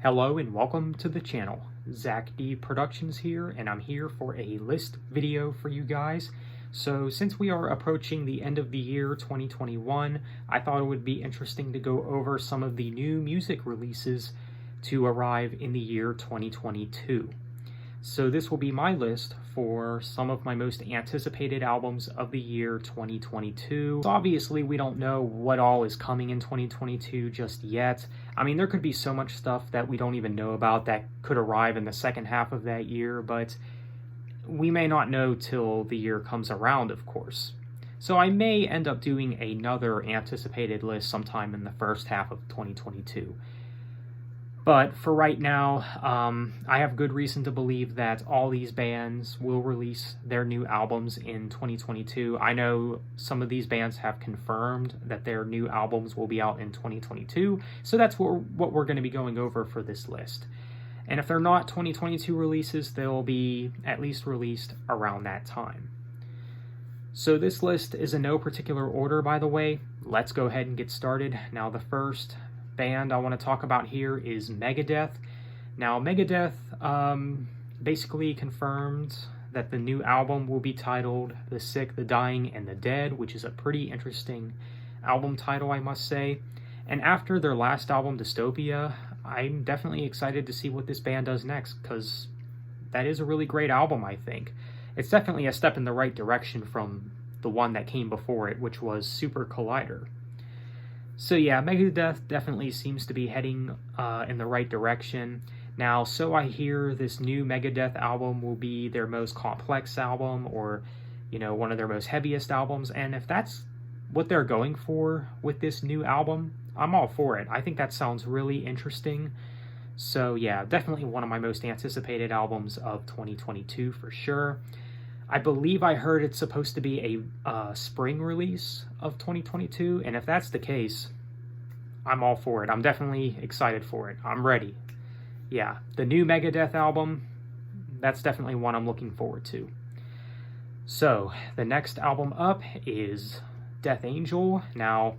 Hello and welcome to the channel. Zach D Productions here, and I'm here for a list video for you guys. So since we are approaching the end of the year 2021, I thought it would be interesting to go over some of the new music releases to arrive in the year 2022. So this will be my list for some of my most anticipated albums of the year 2022. So obviously, we don't know what all is coming in 2022 just yet. I mean, there could be so much stuff that we don't even know about that could arrive in the second half of that year, but we may not know till the year comes around, of course. So I may end up doing another anticipated list sometime in the first half of 2022. But for right now, I have good reason to believe that all these bands will release their new albums in 2022. I know some of these bands have confirmed that their new albums will be out in 2022, so that's what we're going to be going over for this list. And if they're not 2022 releases, they'll be at least released around that time. So this list is in no particular order, by the way. Let's go ahead and get started. Now, the first band I want to talk about here is Megadeth. Now, Megadeth basically confirmed that the new album will be titled The Sick, the Dying, and the Dead, which is a pretty interesting album title, I must say. And after their last album, Dystopia, I'm definitely excited to see what this band does next, because that is a really great album, I think. It's definitely a step in the right direction from the one that came before it, which was Super Collider. So yeah, Megadeth definitely seems to be heading in the right direction. Now, so I hear this new Megadeth album will be their most complex album, or, you know, one of their most heaviest albums. And if that's what they're going for with this new album, I'm all for it. I think that sounds really interesting. So yeah, definitely one of my most anticipated albums of 2022 for sure. I believe I heard it's supposed to be a spring release of 2022, and if that's the case, I'm all for it. I'm definitely excited for it. I'm ready. Yeah, the new Megadeth album, that's definitely one I'm looking forward to. So, the next album up is Death Angel. Now,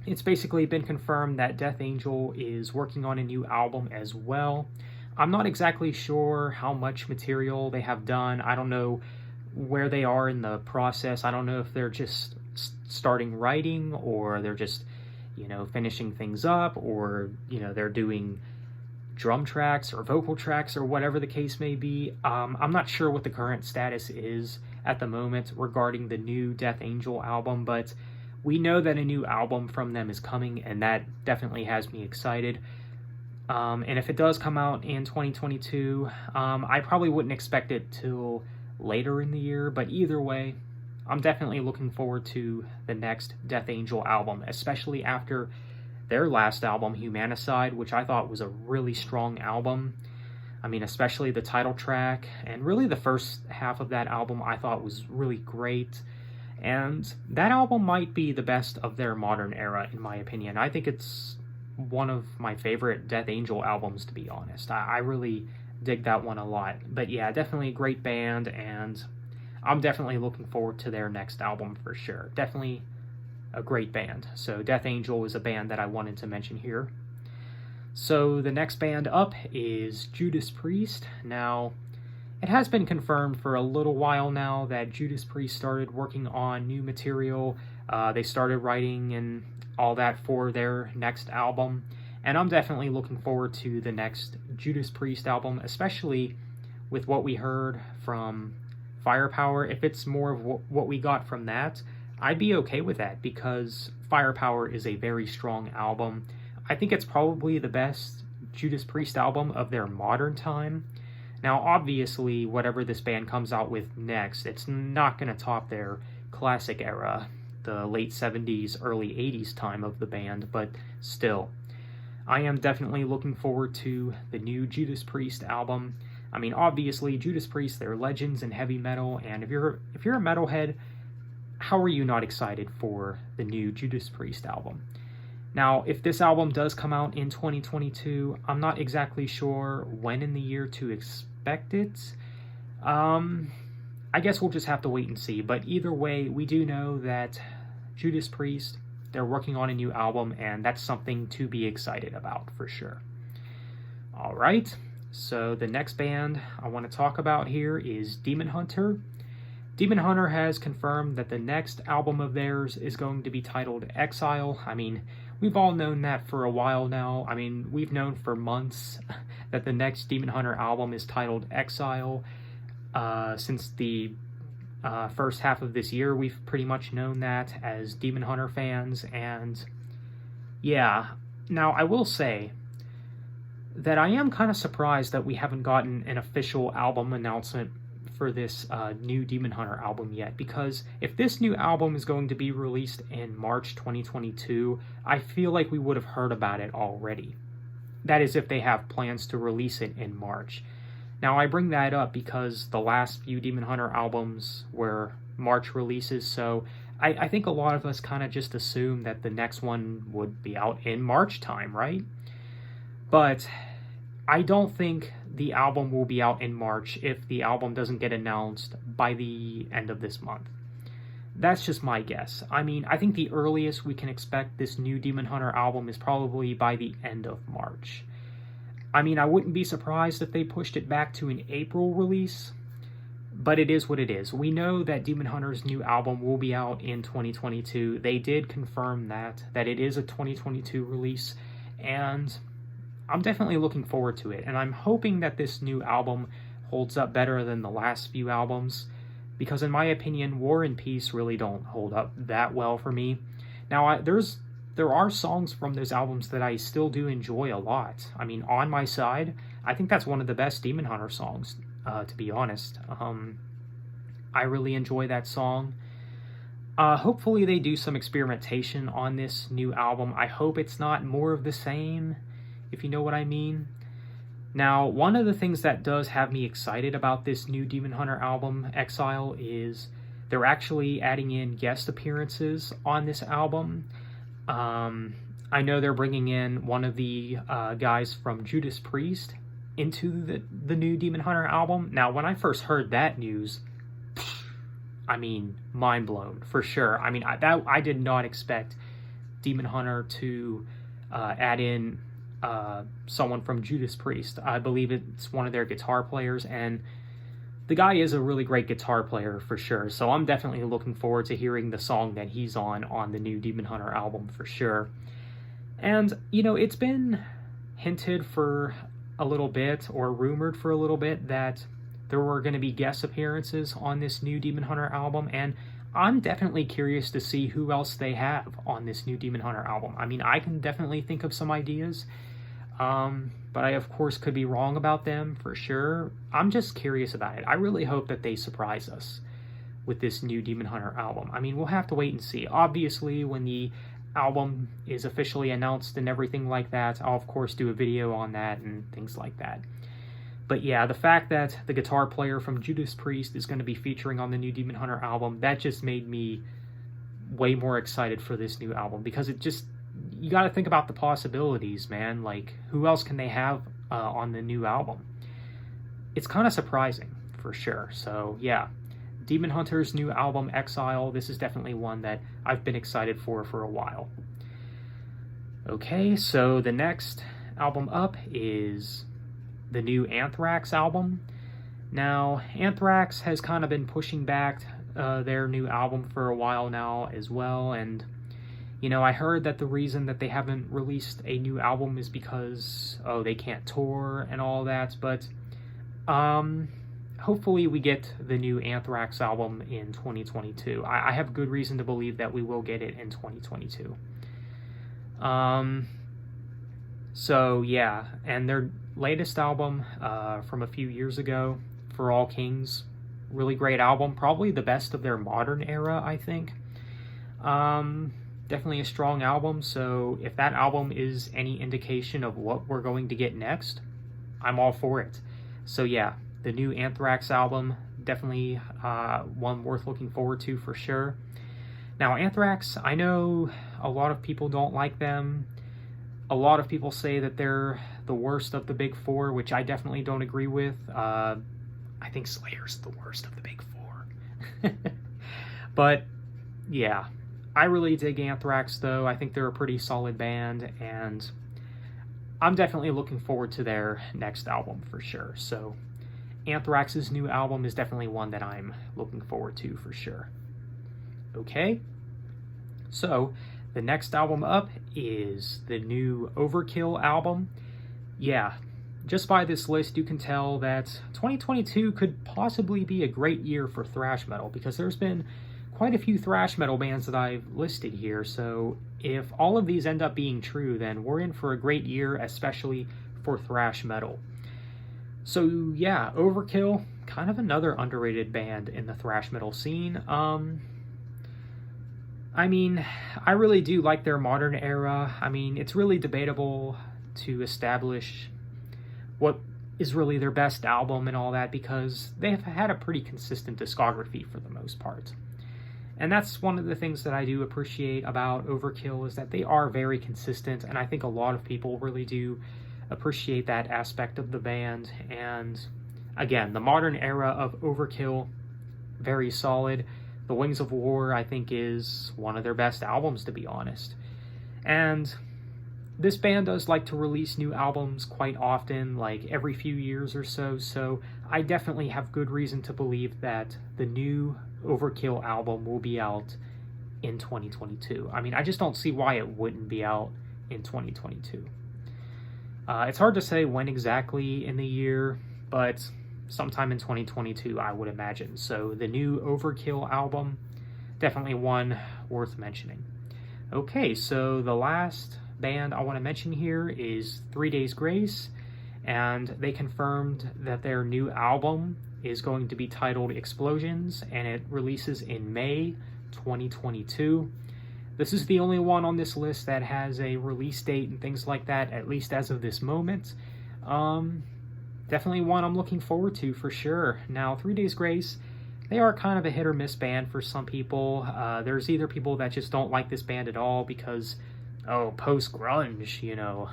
it's basically been confirmed that Death Angel is working on a new album as well. I'm not exactly sure how much material they have done. I don't know where they are in the process. I don't know if they're just starting writing, or they're just, you know, finishing things up, or, you know, they're doing drum tracks or vocal tracks or whatever the case may be. I'm not sure what the current status is at the moment regarding the new Death Angel album, but we know that a new album from them is coming, and that definitely has me excited. And if it does come out in 2022, I probably wouldn't expect it till later in the year, but either way, I'm definitely looking forward to the next Death Angel album, especially after their last album, Humanicide, which I thought was a really strong album. I mean, especially the title track, and really the first half of that album I thought was really great. And that album might be the best of their modern era, in my opinion. I think it's one of my favorite Death Angel albums, to be honest. I really dig that one a lot. But yeah, definitely a great band, and I'm definitely looking forward to their next album for sure. Definitely a great band. So Death Angel is a band that I wanted to mention here. So the next band up is Judas Priest. Now, it has been confirmed for a little while now that Judas Priest started working on new material. They started writing and all that for their next album. And I'm definitely looking forward to the next Judas Priest album, especially with what we heard from Firepower. If it's more of what we got from that, I'd be okay with that, because Firepower is a very strong album. I think it's probably the best Judas Priest album of their modern time. Now, obviously, whatever this band comes out with next, it's not going to top their classic era, the late 70s, early 80s time of the band, but still, I am definitely looking forward to the new Judas Priest album. I mean, obviously, Judas Priest, they're legends in heavy metal, and if you're a metalhead, how are you not excited for the new Judas Priest album? Now, if this album does come out in 2022, I'm not exactly sure when in the year to expect it. I guess we'll just have to wait and see. But either way, we do know that Judas Priest, they're working on a new album, and that's something to be excited about for sure. All right, so the next band I want to talk about here is Demon Hunter. Demon Hunter has confirmed that the next album of theirs is going to be titled Exile. I mean, we've all known that for a while now. I mean, we've known for months that the next Demon Hunter album is titled Exile. Since the first half of this year, we've pretty much known that as Demon Hunter fans. And yeah, now I will say that I am kind of surprised that we haven't gotten an official album announcement for this new Demon Hunter album yet, because if this new album is going to be released in March 2022, I feel like we would have heard about it already. That is, if they have plans to release it in March. Now, I bring that up because the last few Demon Hunter albums were March releases, so I think a lot of us kind of just assume that the next one would be out in March time, right? But I don't think the album will be out in March if the album doesn't get announced by the end of this month. That's just my guess. I mean, I think the earliest we can expect this new Demon Hunter album is probably by the end of March. I mean, I wouldn't be surprised if they pushed it back to an April release, but it is what it is. We know that Demon Hunter's new album will be out in 2022. They did confirm that it is a 2022 release, and I'm definitely looking forward to it, and I'm hoping that this new album holds up better than the last few albums, because in my opinion, War and Peace really don't hold up that well for me. Now, there are songs from those albums that I still do enjoy a lot. I mean, On My Side, I think that's one of the best Demon Hunter songs, to be honest. I really enjoy that song. Hopefully they do some experimentation on this new album. I hope it's not more of the same, if you know what I mean. Now, one of the things that does have me excited about this new Demon Hunter album, Exile, is they're actually adding in guest appearances on this album. I know they're bringing in one of the guys from Judas Priest into the new Demon Hunter album. Now, when I first heard that news, I mean, mind blown, for sure. I mean, I did not expect Demon Hunter to add in someone from Judas Priest. I believe it's one of their guitar players, and the guy is a really great guitar player for sure, so I'm definitely looking forward to hearing the song that he's on the new Demon Hunter album for sure. And, you know, it's been hinted for a little bit, or rumored for a little bit, that there were going to be guest appearances on this new Demon Hunter album, and I'm definitely curious to see who else they have on this new Demon Hunter album. I mean, I can definitely think of some ideas, but I, of course, could be wrong about them for sure. I'm just curious about it. I really hope that they surprise us with this new Demon Hunter album. I mean, we'll have to wait and see. Obviously, when the album is officially announced and everything like that, I'll, of course, do a video on that and things like that. But yeah, the fact that the guitar player from Judas Priest is going to be featuring on the new Demon Hunter album, that just made me way more excited for this new album, because it just, you got to think about the possibilities, man. Like, who else can they have on the new album? It's kind of surprising, for sure. So yeah, Demon Hunter's new album, Exile, this is definitely one that I've been excited for a while. Okay, so the next album up is the new Anthrax album. Now, Anthrax has kind of been pushing back their new album for a while now as well, and you know, I heard that the reason that they haven't released a new album is because, oh, they can't tour and all that, but hopefully we get the new Anthrax album in 2022. I have good reason to believe that we will get it in 2022. So yeah, and their latest album from a few years ago, For All Kings, really great album, probably the best of their modern era, I think. Definitely a strong album, so if that album is any indication of what we're going to get next, I'm all for it. So yeah, the new Anthrax album, definitely one worth looking forward to for sure. Now, Anthrax, I know a lot of people don't like them. A lot of people say that they're the worst of the big four, which I definitely don't agree with. I think Slayer's the worst of the big four. But yeah, I really dig Anthrax, though. I think they're a pretty solid band, and I'm definitely looking forward to their next album for sure. So Anthrax's new album is definitely one that I'm looking forward to for sure. Okay, so the next album up is the new Overkill album. Yeah, just by this list you can tell that 2022 could possibly be a great year for thrash metal, because there's been quite a few thrash metal bands that I've listed here. So if all of these end up being true, then we're in for a great year, especially for thrash metal. So yeah, Overkill, kind of another underrated band in the thrash metal scene. I mean, I really do like their modern era. I mean, it's really debatable to establish what is really their best album and all that, because they have had a pretty consistent discography for the most part. And that's one of the things that I do appreciate about Overkill, is that they are very consistent, and I think a lot of people really do appreciate that aspect of the band. And again, the modern era of Overkill, very solid. The Wings of War, I think, is one of their best albums, to be honest. And this band does like to release new albums quite often, like every few years or so, so I definitely have good reason to believe that the new Overkill album will be out in 2022. I mean, I just don't see why it wouldn't be out in 2022. It's hard to say when exactly in the year, but sometime in 2022, I would imagine. So the new Overkill album, definitely one worth mentioning. Okay, so the last band I want to mention here is 3 Days Grace, and they confirmed that their new album is going to be titled Explosions, and it releases in May 2022. This is the only one on this list that has a release date and things like that, at least as of this moment. Definitely one I'm looking forward to for sure. Now, 3 Days Grace, they are kind of a hit or miss band for some people. There's either people that just don't like this band at all because, oh, post-grunge, you know,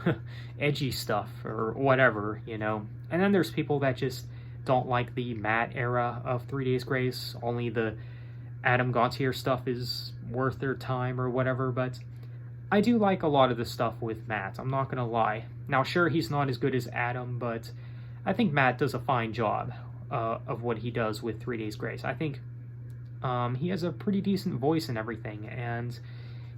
edgy stuff or whatever, you know. And then there's people that just don't like the Matt era of 3 Days Grace. Only the Adam Gontier stuff is worth their time or whatever, but I do like a lot of the stuff with Matt, I'm not gonna lie. Now, sure, he's not as good as Adam, but I think Matt does a fine job of what he does with 3 Days Grace. I think he has a pretty decent voice and everything, and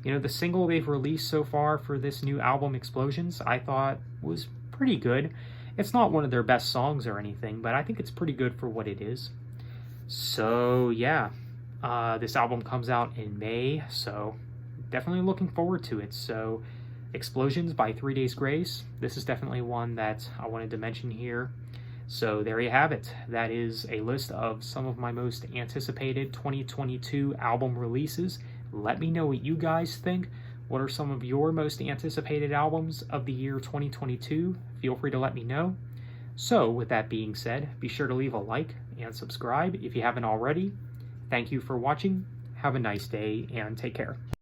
you know, the single they've released so far for this new album, Explosions, I thought was pretty good. It's not one of their best songs or anything, but I think it's pretty good for what it is. So yeah, this album comes out in May, so definitely looking forward to it. So Explosions by 3 Days Grace, this is definitely one that I wanted to mention here. So there you have it. That is a list of some of my most anticipated 2022 album releases. Let me know what you guys think. What are some of your most anticipated albums of the year 2022? Feel free to let me know. So with that being said, be sure to leave a like and subscribe if you haven't already. Thank you for watching. Have a nice day and take care.